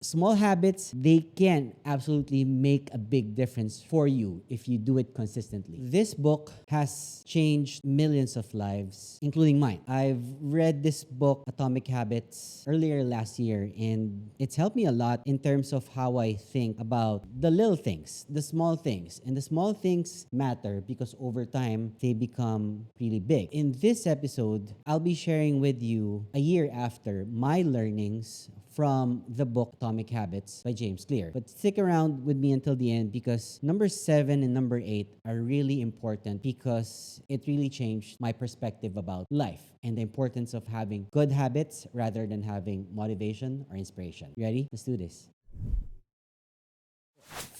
Small habits, they can absolutely make a big difference for you if you do it consistently. This book has changed millions of lives, including mine. I've read this book, Atomic Habits, earlier last year, and it's helped me a lot in terms of how I think about the little things, the small things. And the small things matter because over time, they become really big. In this episode, I'll be sharing with you a year after my learnings from the book Atomic Habits by James Clear. But stick around with me until the end because number 7 and number 8 are really important because it really changed my perspective about life and the importance of having good habits rather than having motivation or inspiration. You ready? Let's do this.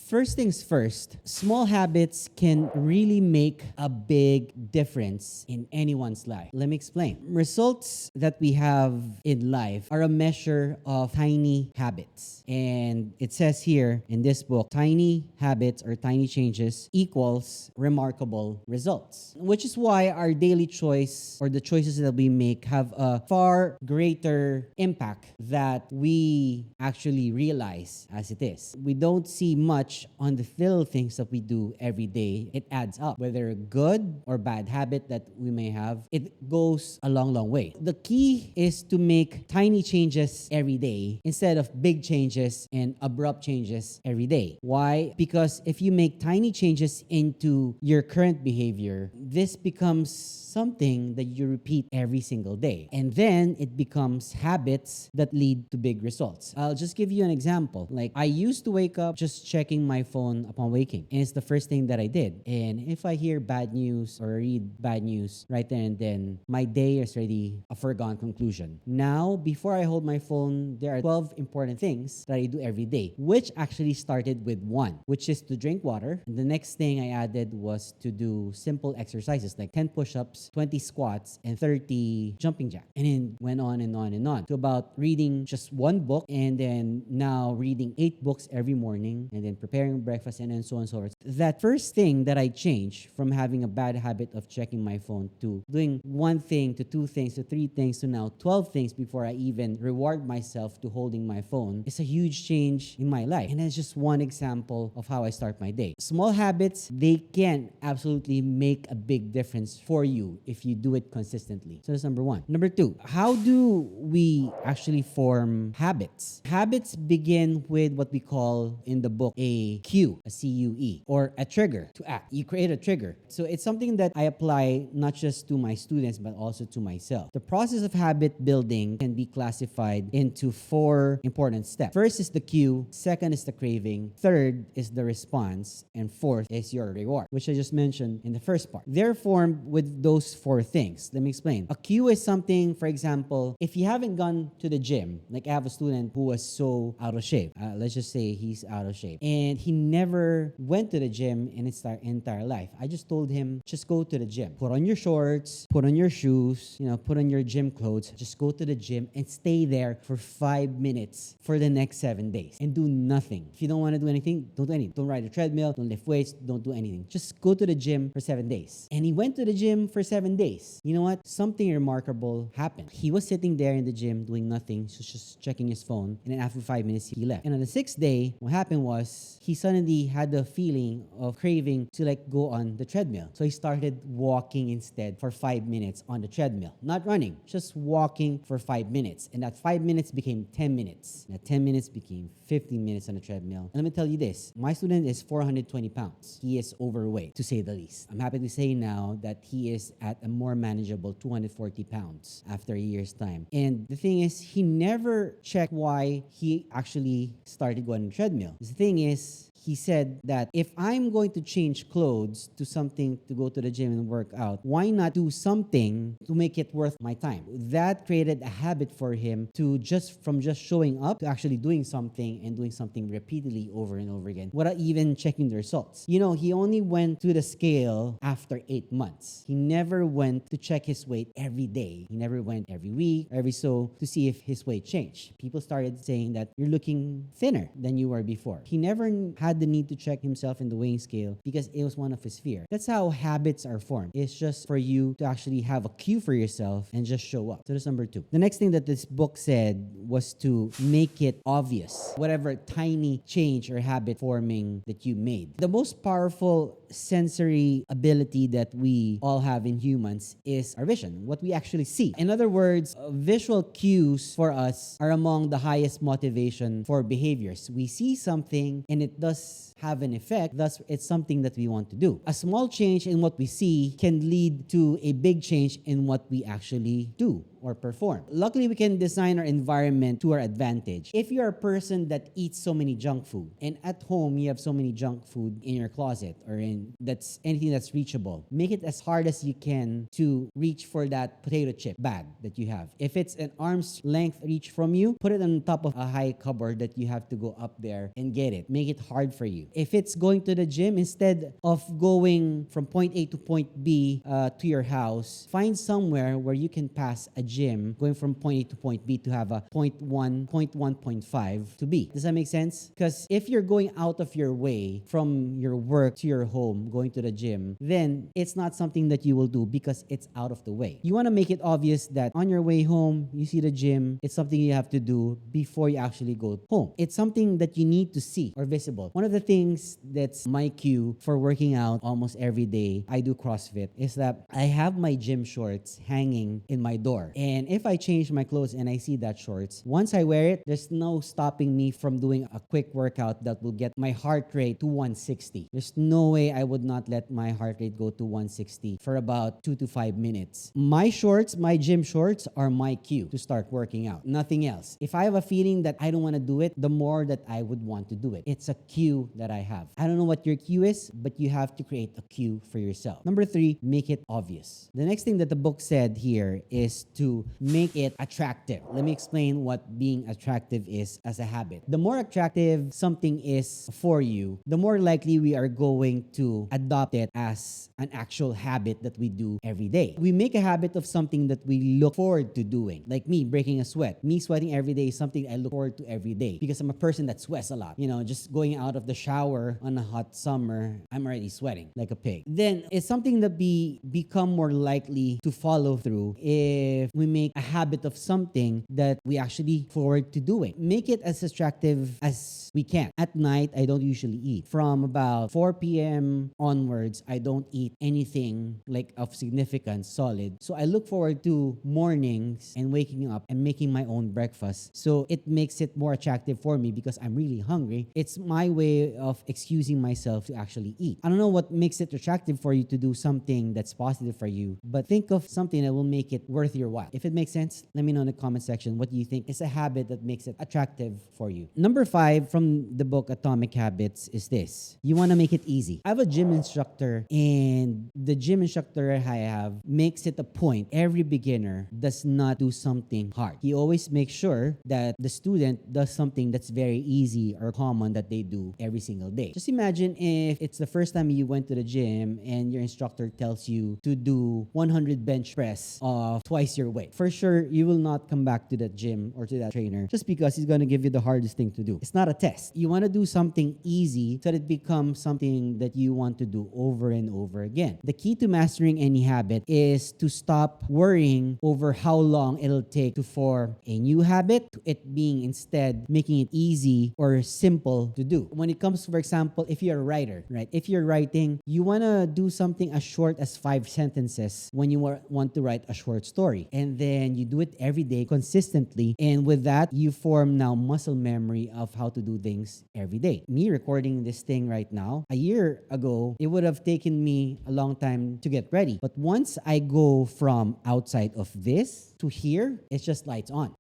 First things first, small habits can really make a big difference in anyone's life. Let me explain. Results that we have in life are a measure of tiny habits. And it says here in this book, tiny habits or tiny changes equals remarkable results, which is why our daily choice or the choices that we make have a far greater impact that we actually realize as it is. We don't see much on the little things that we do every day. It adds up. Whether a good or bad habit that we may have, it goes a long, long way. The key is to make tiny changes every day instead of big changes and abrupt changes every day. Why? Because if you make tiny changes into your current behavior, this becomes something that you repeat every single day. And then it becomes habits that lead to big results. I'll just give you an example. Like I used to wake up just checking my phone upon waking. And it's the first thing that I did. And if I hear bad news or read bad news right there and then, my day is already a foregone conclusion. Now, before I hold my phone, there are 12 important things that I do every day, which actually started with one, which is to drink water. And the next thing I added was to do simple exercises like 10 push-ups, 20 squats, and 30 jumping jacks. And then went on and on and on to about reading just one book and then now reading 8 books every morning and then preparing breakfast and then so on and so forth. That first thing that I changed from having a bad habit of checking my phone to doing one thing to 2 things to 3 things to now 12 things before I even reward myself to holding my phone is a huge change in my life. And that's just one example of how I start my day. Small habits, they can absolutely make a big difference for you if you do it consistently. So that's number 1. Number 2, how do we actually form habits? Habits begin with what we call in the book a cue, a CUE, or a trigger to act. You create a trigger. So it's something that I apply not just to my students, but also to myself. The process of habit building can be classified into 4 important steps. First is the cue, second is the craving, third is the response, and fourth is your reward, which I just mentioned in the first part. They're formed with those 4 things. Let me explain. A cue is something, for example, if you haven't gone to the gym, like I have a student who was so out of shape. Let's just say he's out of shape. And he never went to the gym in his entire life. I just told him, just go to the gym. Put on your shorts, put on your shoes, put on your gym clothes. Just go to the gym and stay there for 5 minutes for the next 7 days and do nothing. If you don't want to do anything, don't do anything. Don't ride a treadmill, don't lift weights, don't do anything. Just go to the gym for 7 days. And he went to the gym for 7 days. You know what? Something remarkable happened. He was sitting there in the gym doing nothing, so just checking his phone. And then after 5 minutes, he left. And on the 6th day, what happened was he suddenly had the feeling of craving to go on the treadmill. So he started walking instead for 5 minutes on the treadmill. Not running, just walking for 5 minutes. And that 5 minutes became 10 minutes. And that 10 minutes became 15 minutes on the treadmill. And let me tell you this, my student is 420 pounds. He is overweight, to say the least. I'm happy to say now that he is at a more manageable 240 pounds after a year's time. And the thing is, he never checked why he actually started going on the treadmill. The thing is, he said that if I'm going to change clothes to something to go to the gym and work out, why not do something to make it worth my time? That created a habit for him to from just showing up to actually doing something and doing something repeatedly over and over again without even checking the results. He only went to the scale after 8 months. He never went to check his weight every day. He never went every week, every so to see if his weight changed. People started saying that you're looking thinner than you were before. He never even had the need to check himself in the weighing scale because it was one of his fear. That's how habits are formed. It's just for you to actually have a cue for yourself and just show up. So that's number 2. The next thing that this book said was to make it obvious, whatever tiny change or habit forming that you made. The most powerful sensory ability that we all have in humans is our vision, what we actually see. In other words, visual cues for us are among the highest motivation for behaviors. We see something and it does have an effect, thus it's something that we want to do. A small change in what we see can lead to a big change in what we actually do or perform. Luckily, we can design our environment to our advantage. If you're a person that eats so many junk food and at home you have so many junk food in your closet or in that's anything that's reachable, make it as hard as you can to reach for that potato chip bag that you have. If it's an arm's length reach from you, put it on top of a high cupboard that you have to go up there and get it. Make it hard for you. If it's going to the gym, instead of going from point A to point B to your house, find somewhere where you can pass a gym going from point A to point B to have a point 1.5 to B. Does that make sense? Because if you're going out of your way from your work to your home, going to the gym, then it's not something that you will do because it's out of the way. You want to make it obvious that on your way home, you see the gym, it's something you have to do before you actually go home. It's something that you need to see or visible. One of the things that's my cue for working out almost every day, I do CrossFit, is that I have my gym shorts hanging in my door. And if I change my clothes and I see that shorts, once I wear it, there's no stopping me from doing a quick workout that will get my heart rate to 160. There's no way I would not let my heart rate go to 160 for about 2 to 5 minutes. My shorts, my gym shorts, are my cue to start working out. Nothing else. If I have a feeling that I don't want to do it, the more that I would want to do it. It's a cue that I have. I don't know what your cue is, but you have to create a cue for yourself. Number 3, make it obvious. The next thing that the book said here is to make it attractive. Let me explain what being attractive is as a habit. The more attractive something is for you, the more likely we are going to adopt it as an actual habit that we do every day. We make a habit of something that we look forward to doing. Like me breaking a sweat. Me sweating every day is something I look forward to every day because I'm a person that sweats a lot. You know, just going out of the shower on a hot summer, I'm already sweating like a pig. Then it's something that we become more likely to follow through if we make a habit of something that we actually forward to doing. Make it as attractive as we can. At night, I don't usually eat. From about 4 p.m. onwards, I don't eat anything like of significance, solid. So I look forward to mornings and waking up and making my own breakfast. So it makes it more attractive for me because I'm really hungry. It's my way of excusing myself to actually eat. I don't know what makes it attractive for you to do something that's positive for you, but think of something that will make it worth your while. If it makes sense, let me know in the comment section what do you think is a habit that makes it attractive for you. Number 5 from the book Atomic Habits is this. You want to make it easy. I have a gym instructor, and the gym instructor I have makes it a point every beginner does not do something hard. He always makes sure that the student does something that's very easy or common that they do every single day. Just imagine if it's the first time you went to the gym and your instructor tells you to do 100 bench press of twice your weight. For sure, you will not come back to that gym or to that trainer just because he's going to give you the hardest thing to do. It's not a test. You want to do something easy so that it becomes something that you want to do over and over again. The key to mastering any habit is to stop worrying over how long it'll take to form a new habit, to it being instead making it easy or simple to do. When it comes to, for example, if you're a writer, right? If you're writing, you want to do something as short as 5 sentences when you want to write a short story. And then you do it every day consistently. And with that, you form now muscle memory of how to do things every day. Me recording this thing right now, a year ago, it would have taken me a long time to get ready. But once I go from outside of this to here, it's just lights on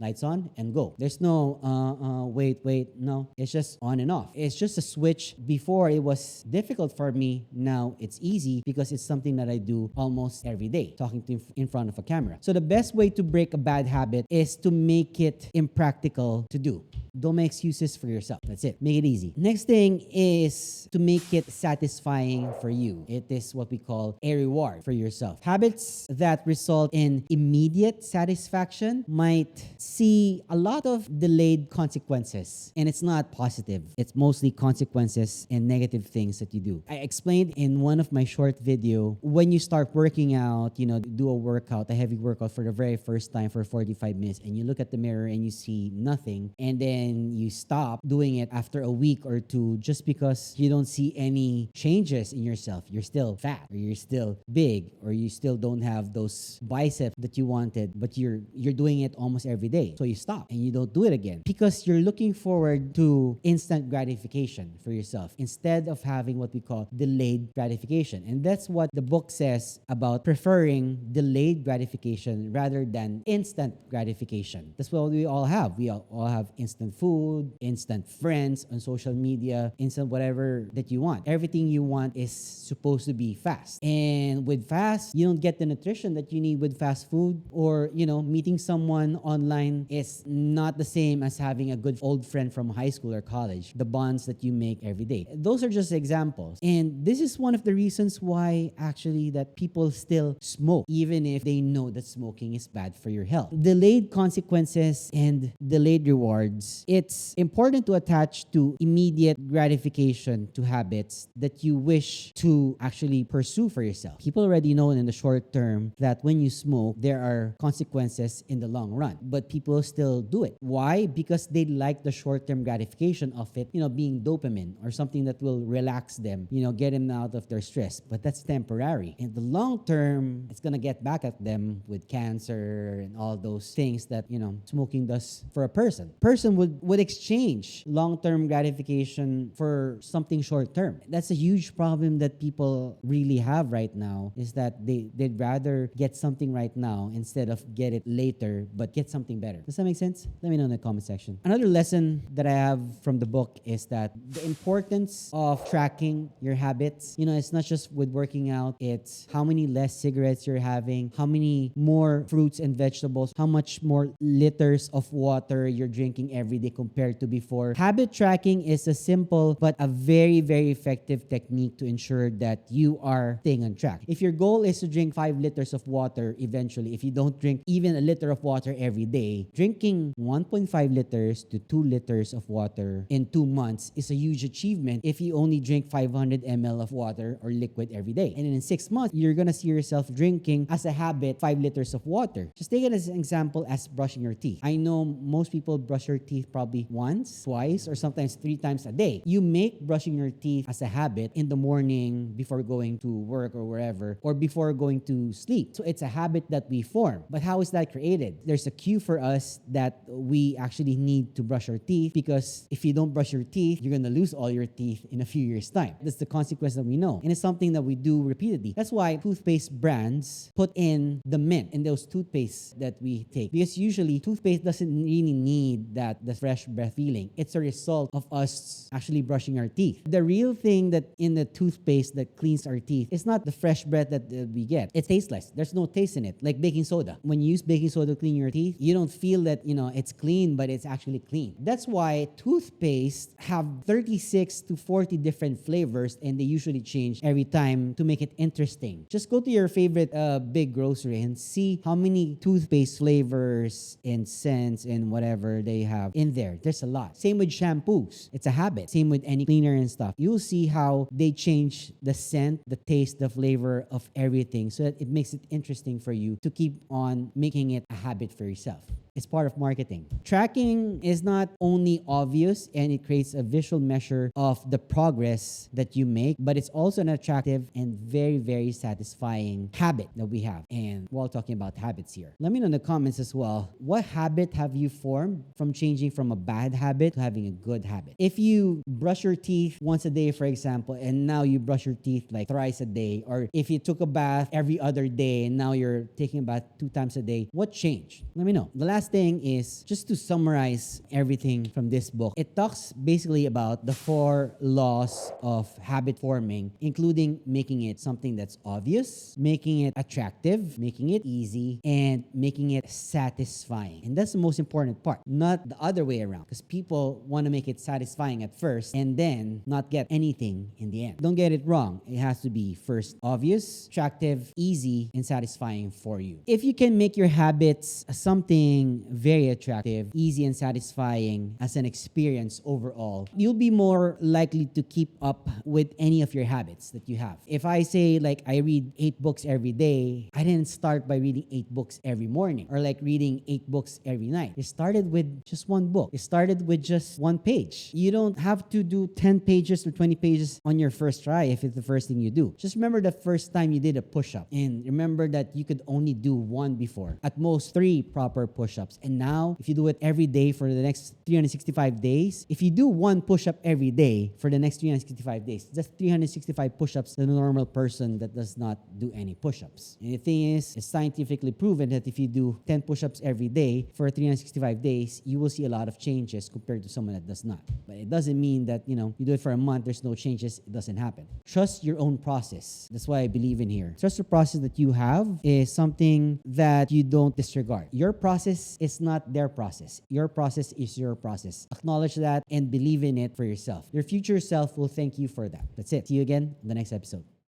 and go. There's no, wait, no. It's just on and off. It's just a switch. Before it was difficult for me. Now it's easy because it's something that I do almost every day, talking to in front of a camera. So the best way to break a bad habit is to make it impractical to do. Don't make excuses for yourself. That's it. Make it easy. Next thing is to make it satisfying for you. It is what we call a reward for yourself. Habits that result in immediate satisfaction satisfaction might see a lot of delayed consequences. And it's not positive. It's mostly consequences and negative things that you do. I explained in one of my short video, when you start working out, do a workout, a heavy workout for the very first time for 45 minutes, and you look at the mirror and you see nothing, and then you stop doing it after a week or two just because you don't see any changes in yourself. You're still fat, or you're still big, or you still don't have those biceps that you wanted, but you're doing it almost every day. So you stop and you don't do it again because you're looking forward to instant gratification for yourself instead of having what we call delayed gratification. And that's what the book says about preferring delayed gratification rather than instant gratification. That's what we all have. We all have instant food, instant friends on social media, instant whatever that you want. Everything you want is supposed to be fast. And with fast, you don't get the nutrition that you need with fast food, or, meeting someone online is not the same as having a good old friend from high school or college. The bonds that you make every day. Those are just examples. And this is one of the reasons why actually that people still smoke, even if they know that smoking is bad for your health. Delayed consequences and delayed rewards. It's important to attach to immediate gratification to habits that you wish to actually pursue for yourself. People already know in the short term that when you smoke, there are consequences in the long run, but people still do it. Why? Because they like the short-term gratification of it, being dopamine or something that will relax them, get them out of their stress. But that's temporary. In the long term, it's gonna get back at them with cancer and all those things that, smoking does for a person. Person would exchange long-term gratification for something short-term. That's a huge problem that people really have right now, is that they'd rather get something right now instead of get it later, but get something better. Does that make sense? Let me know in the comment section. Another lesson that I have from the book is that the importance of tracking your habits. It's not just with working out, it's how many less cigarettes you're having, how many more fruits and vegetables, how much more liters of water you're drinking every day compared to before. Habit tracking is a simple but a very, very effective technique to ensure that you are staying on track. If your goal is to drink 5 liters of water eventually, if you don't drink even a liter of water every day, drinking 1.5 liters to 2 liters of water in 2 months is a huge achievement if you only drink 500 ml of water or liquid every day. And in 6 months, you're gonna see yourself drinking as a habit 5 liters of water. Just take it as an example as brushing your teeth. I know most people brush your teeth probably once, twice, or sometimes 3 times a day. You make brushing your teeth as a habit in the morning before going to work or wherever, or before going to sleep. So it's a habit that we form. But how is that created? There's a cue for us that we actually need to brush our teeth, because if you don't brush your teeth, you're gonna lose all your teeth in a few years' time. That's the consequence that we know. And it's something that we do repeatedly. That's why toothpaste brands put in the mint in those toothpastes that we take. Because usually toothpaste doesn't really need the fresh breath feeling. It's a result of us actually brushing our teeth. The real thing that in the toothpaste that cleans our teeth is not the fresh breath that we get. It's tasteless. There's no taste in it. Like baking soda. When you use baking soda to clean your teeth, you don't feel that, it's clean, but it's actually clean. That's why toothpaste have 36 to 40 different flavors, and they usually change every time to make it interesting. Just go to your favorite big grocery and see how many toothpaste flavors and scents and whatever they have in there. There's a lot. Same with shampoos. It's a habit. Same with any cleaner and stuff. You'll see how they change the scent, the taste, the flavor of everything, so that it makes it interesting for you to keep on making it a habit for yourself. It's part of marketing. Tracking is not only obvious and it creates a visual measure of the progress that you make, but it's also an attractive and very, very satisfying habit that we have. And we're all talking about habits here. Let me know in the comments as well, what habit have you formed from changing from a bad habit to having a good habit? If you brush your teeth once a day, for example, and now you brush your teeth like thrice a day, or if you took a bath every other day and now you're taking a bath 2 times a day, what changed? Let me know. The last last thing is just to summarize everything from this book. It talks basically about the 4 laws of habit forming, including making it something that's obvious, making it attractive, making it easy, and making it satisfying. And that's the most important part, not the other way around, because people want to make it satisfying at first and then not get anything in the end. Don't get it wrong. It has to be first obvious, attractive, easy, and satisfying for you. If you can make your habits something very attractive, easy, and satisfying as an experience overall, you'll be more likely to keep up with any of your habits that you have. If I say like I read 8 books every day, I didn't start by reading 8 books every morning or like reading 8 books every night. It started with just 1 book. It started with just 1 page. You don't have to do 10 pages or 20 pages on your first try if it's the first thing you do. Just remember the first time you did a push-up, and remember that you could only do 1 before. At most 3 proper push-ups. And now, if you do it every day for the next 365 days, if you do 1 push-up every day for the next 365 days, that's 365 push-ups than a normal person that does not do any push-ups. And the thing is, it's scientifically proven that if you do 10 push-ups every day for 365 days, you will see a lot of changes compared to someone that does not. But it doesn't mean that, you do it for a month, there's no changes, it doesn't happen. Trust your own process. That's why I believe in here. Trust the process that you have is something that you don't disregard. Your process is not their process. Your process is your process. Acknowledge that and believe in it for yourself. Your future self will thank you for that. That's it. See you again in the next episode.